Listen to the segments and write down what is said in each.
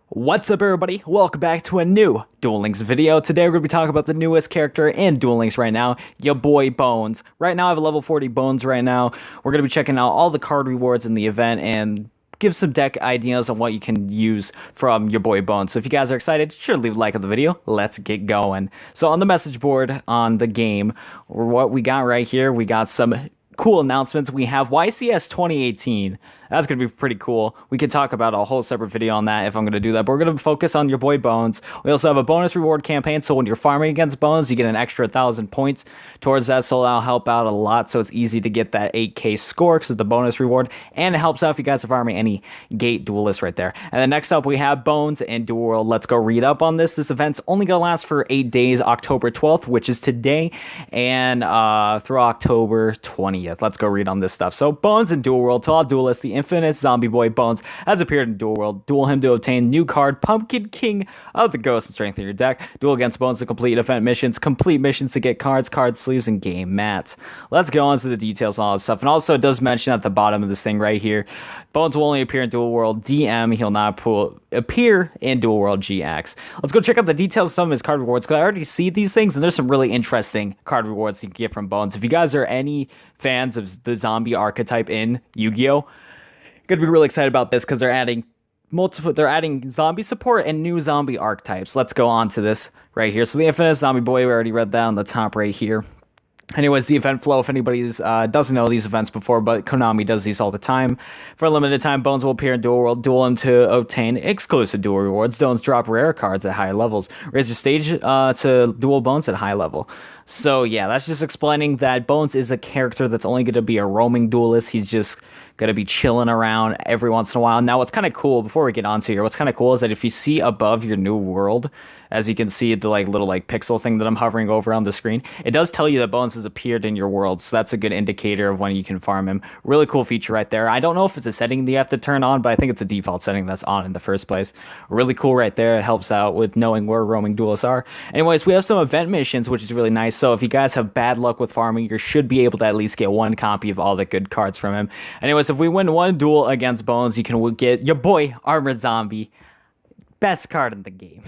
What's up, everybody? Welcome back to a new Duel Links video. Today we're going to be talking about the newest character in Duel Links right now, your boy Bonz. Right now I have a level 40 Bonz right now. We're going to be checking out all the card rewards in the event and give some deck ideas on what you can use from your boy Bonz. So if you guys are excited, sure leave a like on the video. Let's get going. So on the message board on the game, what we got right here, we got some cool announcements. We have YCS 2018. That's going to be pretty cool. We could talk about a whole separate video on that if I'm going to do that, but we're going to focus on your boy Bonz. We also have a bonus reward campaign, so when you're farming against Bonz, you get an extra 1,000 points towards that, so that'll help out a lot, so it's easy to get that 8k score because of the bonus reward, and it helps out if you guys are farming any gate duelists right there. And then next up, we have Bonz and Duel. Let's go read up on this. This event's only going to last for 8 days, October 12th, which is today, and through October 20th. Let's go read on this stuff. So Bonz and Duel World, to all duelists, the infamous zombie boy Bonz has appeared in Duel World. Duel him to obtain new card Pumpkin King of the Ghost and strengthen your deck. Duel against Bonz to complete event missions, complete missions to get cards, card sleeves, and game mats. Let's go on to the details and all this stuff. And also it does mention at the bottom of this thing right here, Bonz will only appear in Duel World DM. He'll not appear in Duel World GX. Let's go check out the details of some of his card rewards, because I already see these things and there's some really interesting card rewards you can get from Bonz. If you guys are any fans of the zombie archetype in Yu-Gi-Oh!, gonna be really excited about this because they're adding zombie support and new zombie archetypes. Let's go on to this right here. So the infinite zombie boy, we already read that on the top right here. Anyways, the event flow, if anybody doesn't know these events before, but Konami does these all the time. For a limited time, Bonz will appear in Duel World. Duel him to obtain exclusive duel rewards. Don't drop rare cards at high levels. Raise your stage to duel Bonz at high level. So yeah, that's just explaining that Bonz is a character that's only going to be a roaming duelist. He's just going to be chilling around every once in a while. Now, what's kind of cool, before we get on to here, what's kind of cool is that if you see above your new world, as you can see the little pixel thing that I'm hovering over on the screen, it does tell you that Bonz has appeared in your world, so that's a good indicator of when you can farm him. Really cool feature right there. I don't know if it's a setting that you have to turn on, but I think it's a default setting that's on in the first place. Really cool right there. It helps out with knowing where roaming duelists are. Anyways, we have some event missions, which is really nice. So if you guys have bad luck with farming, you should be able to at least get one copy of all the good cards from him. Anyways, if we win one duel against Bonz, you can get your boy Armored Zombie. Best card in the game.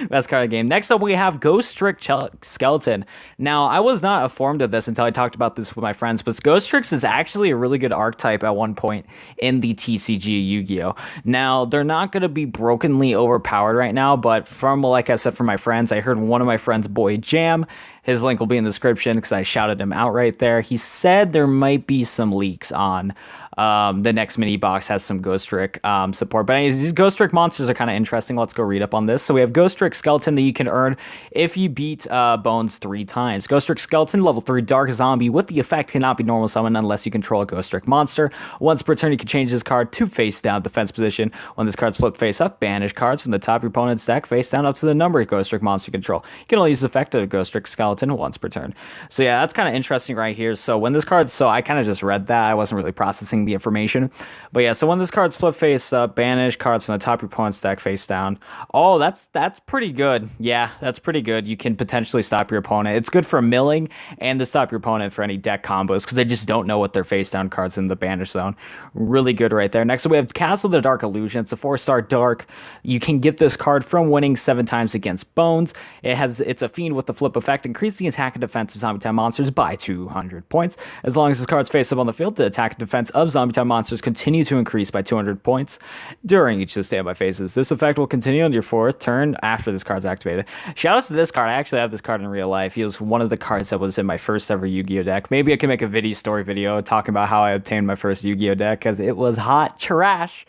Best card in the game. Next up, we have GHOSTRICKS Skeleton. Now, I was not informed of this until I talked about this with my friends, but GHOSTRICKS is actually a really good archetype at one point in the TCG Yu-Gi-Oh! Now, they're not going to be brokenly overpowered right now, but from, like I said, from my friends, I heard one of my friends, Boy Jam, his link will be in the description because I shouted him out right there. He said there might be some leaks on the next mini box has some GHOSTRICK support. But anyways, these GHOSTRICK monsters are kind of interesting. Let's go read up on this. So we have GHOSTRICK Skeleton that you can earn if you beat Bonz 3 times. GHOSTRICK Skeleton, level 3 Dark Zombie with the effect cannot be normal summoned unless you control a GHOSTRICK monster. Once per turn, you can change this card to face down defense position. When this card's flipped face up, banish cards from the top of your opponent's deck face down up to the number of GHOSTRICK monster you control. You can only use the effect of GHOSTRICK Skeleton once per turn. So yeah, that's kind of interesting right here. So when this card's, so I kind of just read that. I wasn't really processing the information. But yeah, so when this card's flip face up, banish cards from the top of your opponent's deck face down. Oh, that's pretty good. Yeah, that's pretty good. You can potentially stop your opponent. It's good for milling and to stop your opponent for any deck combos because they just don't know what their face down cards in the banish zone. Really good right there. Next up, we have Castle of the Dark Illusion. It's a 4-star dark. You can get this card from winning 7 times against Bonz. It's a fiend with the flip effect. Increase the attack and defense of zombie type monsters by 200 points. As long as this card's face up on the field, the attack and defense of zombie type monsters continue to increase by 200 points during each of the standby phases. This effect will continue on your 4th turn after this card's activated. Shout out to this card. I actually have this card in real life. He was one of the cards that was in my first ever Yu-Gi-Oh deck. Maybe I can make a story video talking about how I obtained my first Yu-Gi-Oh deck because it was hot trash.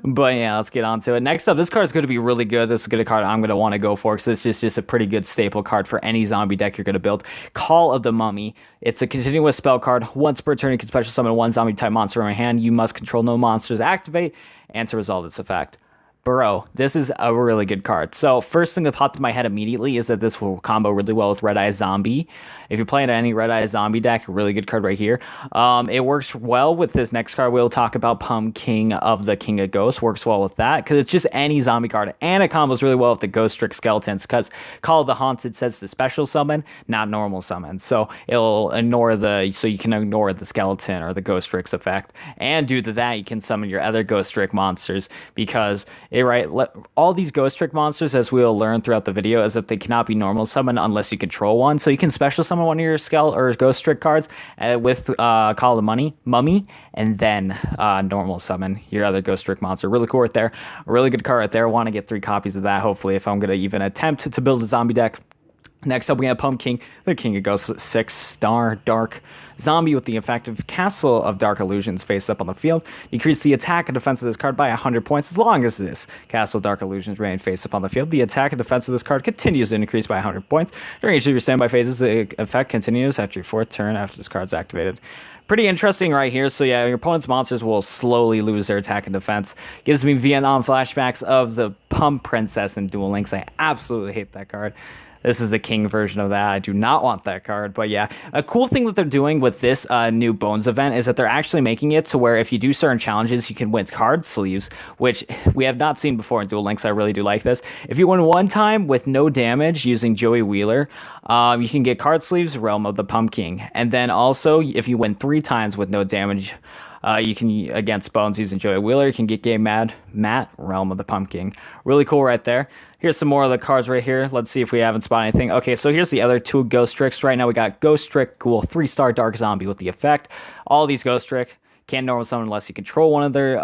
But yeah, let's get on to it. Next up, this card is going to be really good. This is a good card I'm going to want to go for because it's just a pretty good staple card for any zombie deck you're going to build. Call of the Mummy. It's a continuous spell card. Once per turn, you can special summon one zombie type monster from your hand. You must control no monsters activate and to resolve its effect. Bro, this is a really good card. So first thing that popped in my head immediately is that this will combo really well with Red Eye Zombie. If you're playing any Red Eye Zombie deck, a really good card right here. It works well with this next card we'll talk about, Pumpkin of the King of Ghosts. Works well with that because it's just any zombie card. And it combos really well with the GHOSTRICK Skeletons because Call of the Haunted says the special summon, not normal summon. So it'll ignore so you can ignore the skeleton or the GHOSTRICK's effect. And due to that, you can summon your other GHOSTRICK monsters because right, all these Ghost Trick monsters, as we'll learn throughout the video, is that they cannot be normal summon unless you control one. So you can special summon one of your Skell or Ghost Trick cards with Call of the Mummy, and then normal summon your other Ghost Trick monster. Really cool right there. A really good card right there. I want to get 3 copies of that, hopefully, if I'm going to even attempt to build a zombie deck. Next up, we have Pumpkin, the King of Ghosts, 6-star Dark Zombie with the effective Castle of Dark Illusions face up on the field. Increase the attack and defense of this card by 100 points as long as this Castle of Dark Illusions remain face up on the field. The attack and defense of this card continues to increase by 100 points. During each of your standby phases, the effect continues after your 4th turn after this card's activated. Pretty interesting right here. So yeah, your opponent's monsters will slowly lose their attack and defense. Gives me Vietnam flashbacks of the Pump Princess in Duel Links. I absolutely hate that card. This is the king version of that. I do not want that card. But yeah, a cool thing that they're doing with this new Bonz event is that they're actually making it to where if you do certain challenges, you can win card sleeves, which we have not seen before in Duel Links. I really do like this. If you win 1 time with no damage using Joey Wheeler, you can get card sleeves, Realm of the Pumpkin. And then also, if you win 3 times with no damage, you can, against Bonz using Joey Wheeler, you can get Game Matt, Realm of the Pumpkin. Really cool right there. Here's some more of the cards right here. Let's see if we haven't spotted anything. Okay, so here's the other 2 Ghost Tricks. Right now we got Ghost Trick Ghoul, 3-star Dark Zombie with the effect. All these Ghost Trick can't normal summon unless you control one of their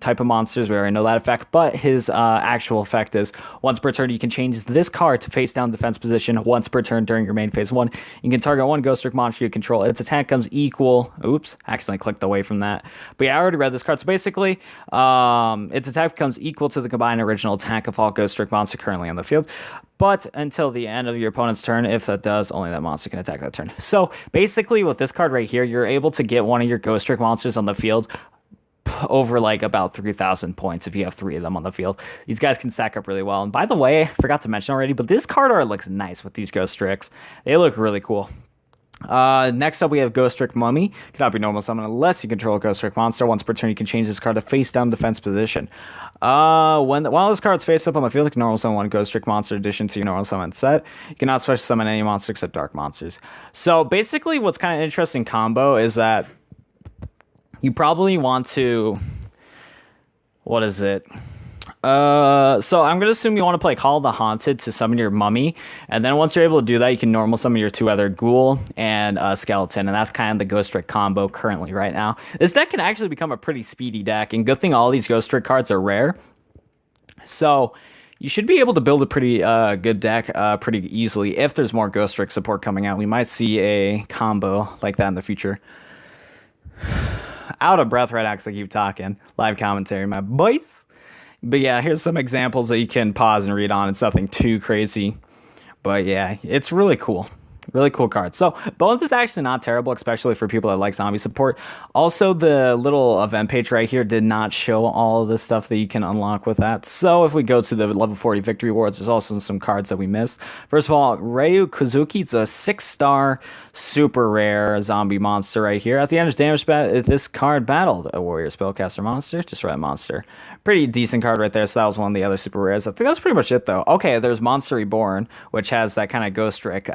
type of monsters. We already know that effect, but his actual effect is once per turn, you can change this card to face down defense position once per turn during your main phase 1. You can target 1 Ghost Trick monster you control. Its attack comes equal. Oops, accidentally clicked away from that. But yeah, I already read this card. So basically, its attack becomes equal to the combined original attack of all Ghost Trick monster currently on the field. But until the end of your opponent's turn, if that does, only that monster can attack that turn. So basically with this card right here, you're able to get one of your Ghost Trick monsters on the field over like about 3,000 points if you have 3 of them on the field. These guys can stack up really well. And by the way, I forgot to mention already, but this card art looks nice with these Ghost Tricks. They look really cool. Next up, we have Ghost Trick Mummy. Cannot be normal summon unless you control a Ghost Trick monster. Once per turn, you can change this card to face down defense position. While this card's face up on the field, you can normal summon 1 Ghost Trick monster addition to your normal summon set. You cannot special summon any monster except dark monsters. So basically, what's kind of interesting combo is that you probably want to, what is it? So I'm gonna assume you want to play Call of the Haunted to summon your Mummy, and then once you're able to do that, you can normal summon your 2 other Ghoul and Skeleton, and that's kind of the Ghost Trick combo currently right now. This deck can actually become a pretty speedy deck, and good thing all these Ghost Trick cards are rare, so you should be able to build a pretty good deck pretty easily. If there's more Ghost Trick support coming out, we might see a combo like that in the future. Out of breath right now because I keep talking. Live commentary, my boys. But yeah, here's some examples that you can pause and read on. It's nothing too crazy. But yeah, it's really cool. Really cool card. So Bonz is actually not terrible, especially for people that like zombie support. Also, the little event page right here did not show all of the stuff that you can unlock with that. So if we go to the level 40 victory rewards, there's also some cards that we missed. First of all, Ryu Kazuki. It's a 6-star super rare zombie monster right here. At the end of damage, this card battled a warrior spellcaster monster. Destroy that monster. Pretty decent card right there. So that was one of the other super rares. I think that's pretty much it though. Okay, there's Monster Reborn, which has that kind of Ghost Trick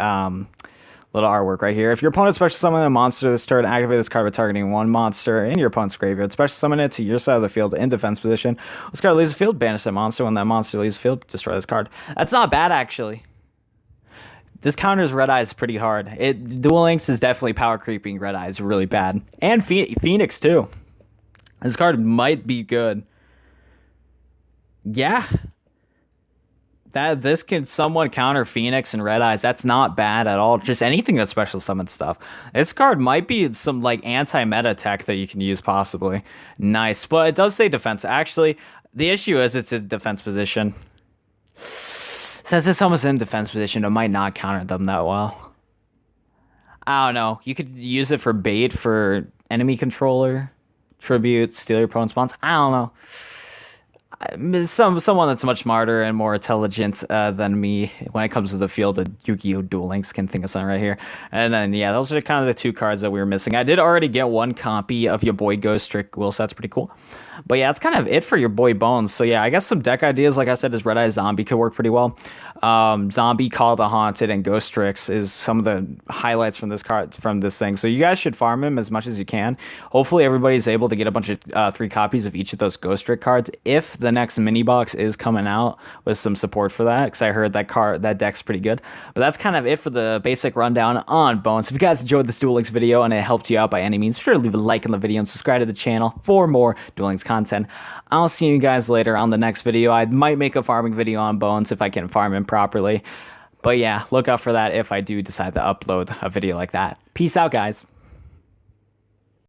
little artwork right here. If your opponent special summon a monster this turn, activate this card by targeting 1 monster in your opponent's graveyard. Special summon it to your side of the field in defense position. This card leaves the field, banish that monster. When that monster leaves the field, destroy this card. That's not bad, actually. This counters Red Eyes pretty hard. Duel Links is definitely power creeping Red Eyes really bad. And Phoenix, too. This card might be good. Yeah. This can somewhat counter Phoenix and Red Eyes. That's not bad at all. Just anything that special summon stuff. This card might be some like anti-meta tech that you can use possibly. Nice. But it does say defense. Actually, the issue is it's a defense position. Since it's almost in defense position, it might not counter them that well. I don't know. You could use it for bait for enemy controller, tribute, steal your opponent's spawns. I don't know. Someone that's much smarter and more intelligent than me when it comes to the field of Yu-Gi-Oh! Duel Links can think of something right here. And then, yeah, those are kind of the 2 cards that we were missing. I did already get 1 copy of your boy Ghost Trick Ghoul, so that's pretty cool. But yeah, that's kind of it for your boy Bonz. So yeah, I guess some deck ideas, like I said, is Red Eye Zombie could work pretty well. Zombie, Call of the Haunted, and Ghost Tricks is some of the highlights from this thing. So you guys should farm him as much as you can. Hopefully everybody's able to get a bunch of 3 copies of each of those Ghost Trick cards. If the next mini box is coming out with some support for that, because I heard that deck's pretty good. But that's kind of it for the basic rundown on Bonz. If you guys enjoyed this Duel Links video and it helped you out by any means, be sure to leave a like on the video and subscribe to the channel for more Duel Links content. I'll see you guys later on the next video. I might make a farming video on Bonz if I can farm him properly. But yeah, look out for that if I do decide to upload a video like that. Peace out, guys.